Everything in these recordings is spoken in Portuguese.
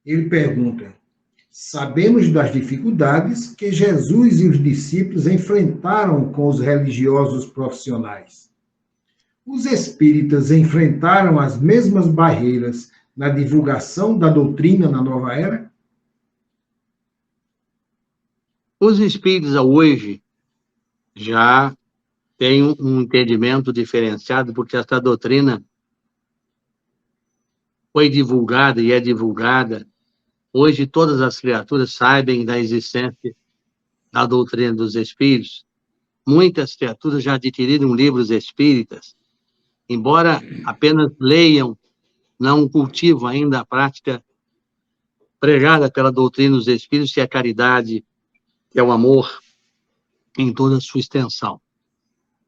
Ele pergunta: sabemos das dificuldades que Jesus e os discípulos enfrentaram com os religiosos profissionais. Os espíritas enfrentaram as mesmas barreiras na divulgação da doutrina na nova era? Os espíritas hoje já têm um entendimento diferenciado, porque essa doutrina foi divulgada e é divulgada. Hoje todas as criaturas sabem da existência da doutrina dos espíritos. Muitas criaturas já adquiriram livros espíritas, embora apenas leiam, não cultivam ainda a prática pregada pela doutrina dos espíritos, que é a caridade, que é o amor em toda a sua extensão.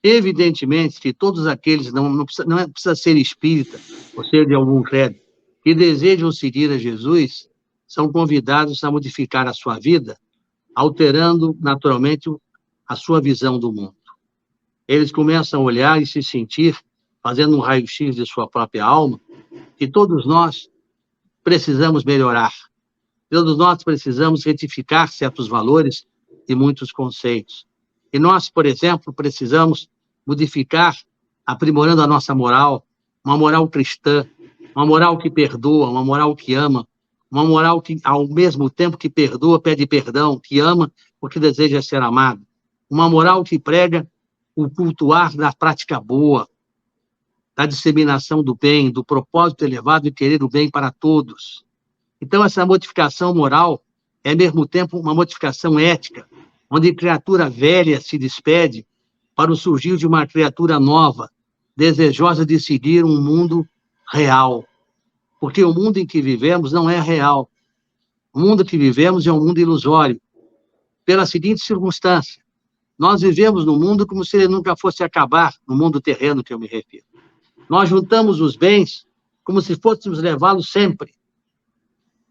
Evidentemente que todos aqueles, não precisa ser espírita, ou ser de algum credo, que desejam seguir a Jesus, são convidados a modificar a sua vida, alterando naturalmente a sua visão do mundo. Eles começam a olhar e se sentir, fazendo um raio-x de sua própria alma, que todos nós precisamos melhorar. Todos nós precisamos retificar certos valores e muitos conceitos. E nós, por exemplo, precisamos modificar, aprimorando a nossa moral, uma moral cristã, uma moral que perdoa, uma moral que ama, uma moral que, ao mesmo tempo que perdoa, pede perdão, que ama porque deseja ser amado. Uma moral que prega o cultuar da prática boa, da disseminação do bem, do propósito elevado de querer o bem para todos. Então, essa modificação moral é, ao mesmo tempo, uma modificação ética, onde a criatura velha se despede para o surgir de uma criatura nova, desejosa de seguir um mundo real. Porque o mundo em que vivemos não é real. O mundo que vivemos é um mundo ilusório, pela seguinte circunstância: nós vivemos no mundo como se ele nunca fosse acabar, no mundo terreno que eu me refiro. Nós juntamos os bens como se fôssemos levá-los sempre.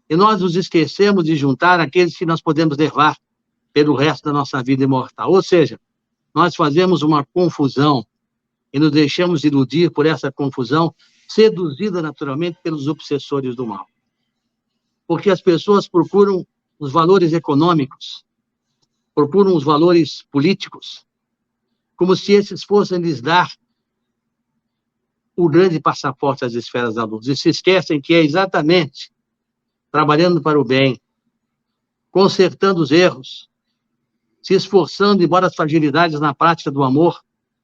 E nós nos esquecemos de juntar aqueles que nós podemos levar pelo resto da nossa vida imortal. Ou seja, nós fazemos uma confusão e nos deixamos iludir por essa confusão, seduzida naturalmente pelos obsessores do mal. Porque as pessoas procuram os valores econômicos, procuram os valores políticos, como se esses fossem lhes dar o grande passaporte às esferas da luz. E se esquecem que é exatamente trabalhando para o bem, consertando os erros, se esforçando, embora as fragilidades na prática do amor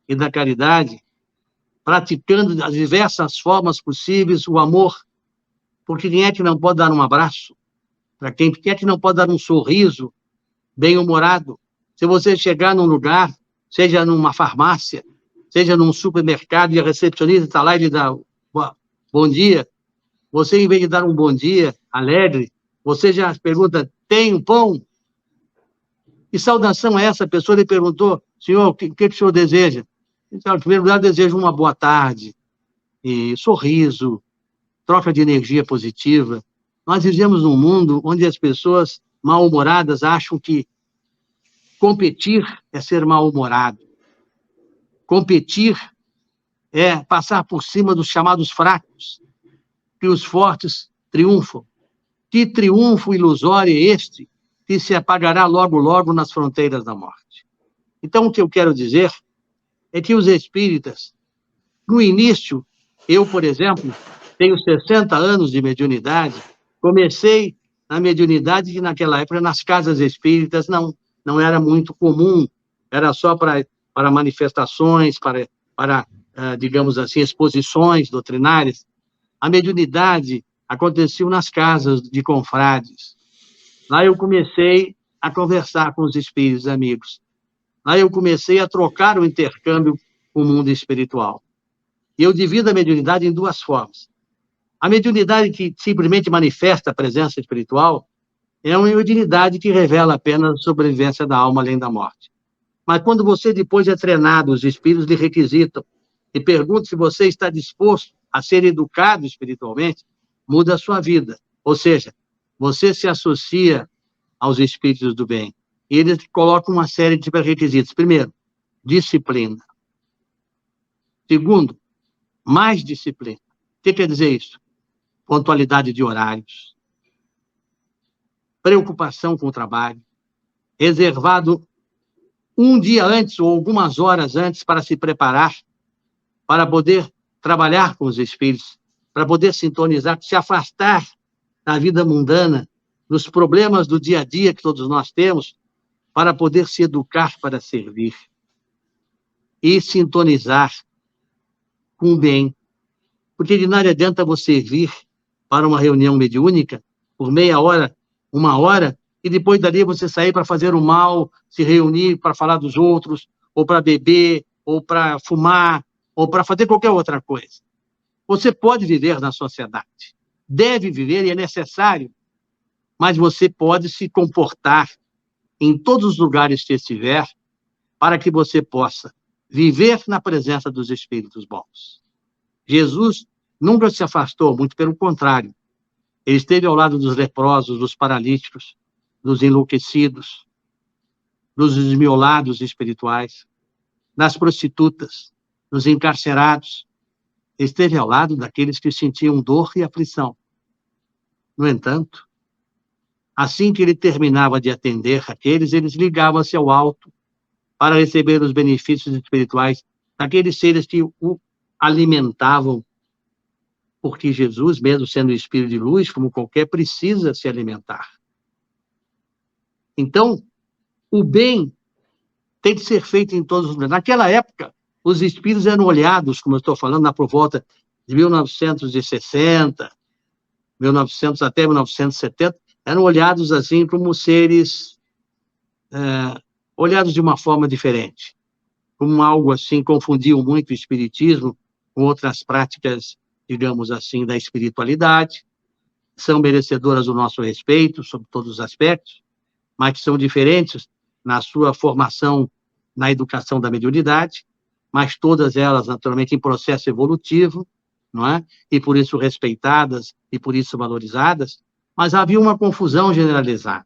e da caridade, praticando das diversas formas possíveis o amor, porque quem é que não pode dar um abraço? Para quem é que não pode dar um sorriso bem-humorado? Se você chegar num lugar, seja numa farmácia, seja num supermercado, e a recepcionista está lá e lhe dá bom dia, você, em vez de dar um bom dia alegre, você já pergunta: tem um pão? Que saudação é essa? A pessoa lhe perguntou: senhor, o que o senhor deseja? Então, em primeiro lugar, desejo uma boa tarde, e sorriso, troca de energia positiva. Nós vivemos num mundo onde as pessoas mal-humoradas acham que competir é ser mal-humorado. Competir é passar por cima dos chamados fracos, que os fortes triunfam. Que triunfo ilusório é este que se apagará logo, logo nas fronteiras da morte? Então, o que eu quero dizer é que os espíritas, no início, eu, por exemplo, tenho 60 anos de mediunidade, comecei na mediunidade que naquela época, nas casas espíritas, não era muito comum, era só para manifestações, para digamos assim, exposições doutrinárias. A mediunidade aconteceu nas casas de confrades. Lá eu comecei a conversar com os espíritos amigos. Lá eu comecei a trocar o intercâmbio com o mundo espiritual. E eu divido a mediunidade em duas formas. A mediunidade que simplesmente manifesta a presença espiritual é uma mediunidade que revela apenas a sobrevivência da alma além da morte. Mas quando você depois é treinado, os espíritos lhe requisitam e perguntam se você está disposto a ser educado espiritualmente, muda a sua vida. Ou seja, você se associa aos espíritos do bem. E eles colocam uma série de requisitos. Primeiro, disciplina. Segundo, mais disciplina. O que quer dizer isso? Pontualidade de horários, preocupação com o trabalho, reservado um dia antes ou algumas horas antes para se preparar, para poder trabalhar com os espíritos, para poder sintonizar, se afastar da vida mundana, dos problemas do dia a dia que todos nós temos, para poder se educar para servir e sintonizar com o bem. Porque de nada adianta você vir para uma reunião mediúnica por meia hora, uma hora, e depois dali você sair para fazer o mal, se reunir para falar dos outros, ou para beber, ou para fumar, ou para fazer qualquer outra coisa. Você pode viver na sociedade, deve viver e é necessário, mas você pode se comportar em todos os lugares que estiver, para que você possa viver na presença dos espíritos bons. Jesus nunca se afastou, muito pelo contrário. Ele esteve ao lado dos leprosos, dos paralíticos, dos enlouquecidos, dos desmiolados espirituais, das prostitutas, dos encarcerados. Ele esteve ao lado daqueles que sentiam dor e aflição. No entanto, assim que ele terminava de atender aqueles, eles ligavam-se ao alto para receber os benefícios espirituais daqueles seres que o alimentavam, porque Jesus, mesmo sendo espírito de luz, como qualquer, precisa se alimentar. Então, o bem tem que ser feito em todos os lugares. Naquela época, os espíritos eram olhados, como eu estou falando, por volta de 1960, 1900 até 1970, eram olhados assim como seres olhados de uma forma diferente, como algo assim, confundiam muito o espiritismo com outras práticas, digamos assim, da espiritualidade, são merecedoras do nosso respeito sobre todos os aspectos, mas que são diferentes na sua formação na educação da mediunidade, mas todas elas, naturalmente, em processo evolutivo, não é? E por isso respeitadas e por isso valorizadas, mas havia uma confusão generalizada.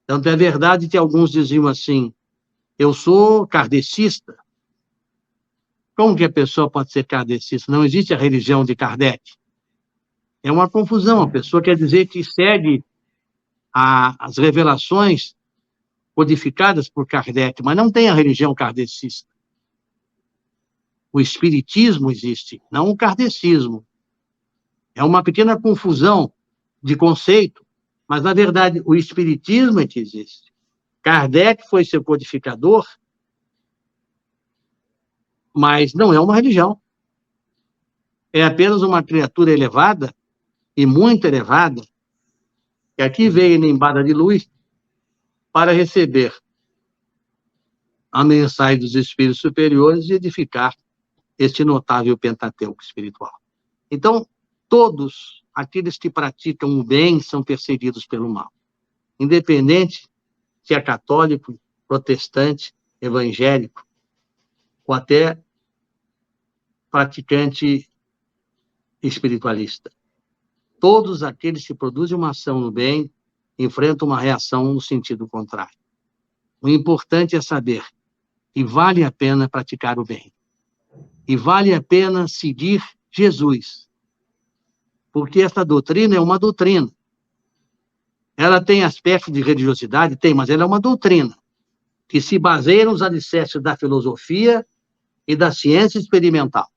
Tanto é verdade que alguns diziam assim, eu sou kardecista. Como que a pessoa pode ser kardecista? Não existe a religião de Kardec. É uma confusão. A pessoa quer dizer que segue as revelações codificadas por Kardec, mas não tem a religião kardecista. O espiritismo existe, não o kardecismo. É uma pequena confusão de conceito, mas, na verdade, o espiritismo é que existe. Kardec foi seu codificador, mas não é uma religião. É apenas uma criatura elevada, e muito elevada, que aqui veio nimbada de luz para receber a mensagem dos espíritos superiores e edificar este notável Pentateuco espiritual. Então, todos aqueles que praticam o bem são perseguidos pelo mal, independente se é católico, protestante, evangélico, ou até praticante espiritualista. Todos aqueles que produzem uma ação no bem enfrentam uma reação no sentido contrário. O importante é saber que vale a pena praticar o bem. E vale a pena seguir Jesus. Porque essa doutrina é uma doutrina. Ela tem aspectos de religiosidade? Tem, mas ela é uma doutrina que se baseia nos alicerces da filosofia e da ciência experimental,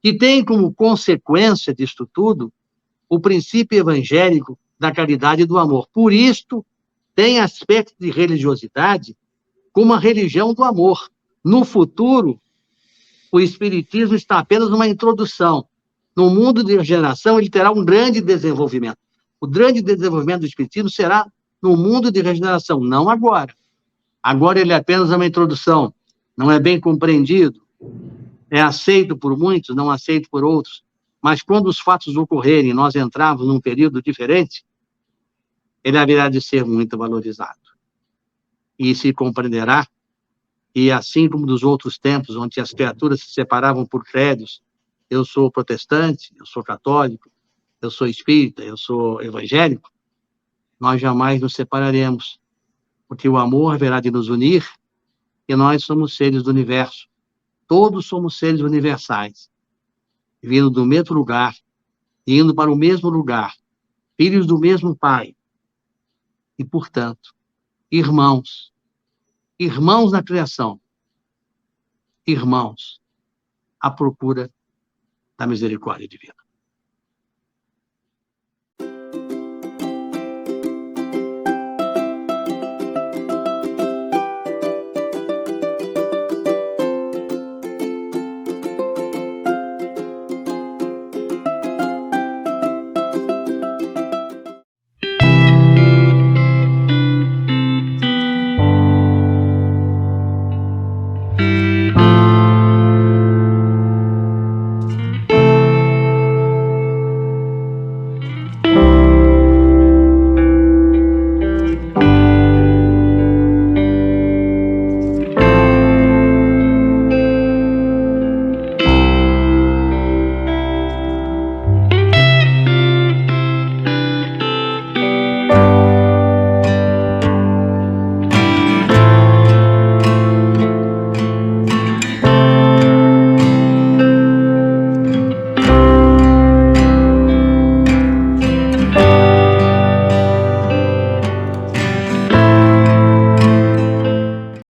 que tem como consequência disto tudo o princípio evangélico da caridade e do amor. Por isto, tem aspecto de religiosidade como a religião do amor. No futuro, o espiritismo está apenas numa introdução. No mundo de regeneração, ele terá um grande desenvolvimento. O grande desenvolvimento do espiritismo será no mundo de regeneração, não agora. Agora ele é apenas uma introdução, não é bem compreendido, é aceito por muitos, não aceito por outros, mas quando os fatos ocorrerem e nós entrarmos num período diferente, ele haverá de ser muito valorizado. E se compreenderá, e assim como dos outros tempos, onde as criaturas se separavam por credos, eu sou protestante, eu sou católico, eu sou espírita, eu sou evangélico, nós jamais nos separaremos, porque o amor haverá de nos unir e nós somos seres do universo. Todos somos seres universais, vindo do mesmo lugar, indo para o mesmo lugar, filhos do mesmo Pai. E, portanto, irmãos, irmãos na criação, irmãos à procura da misericórdia divina.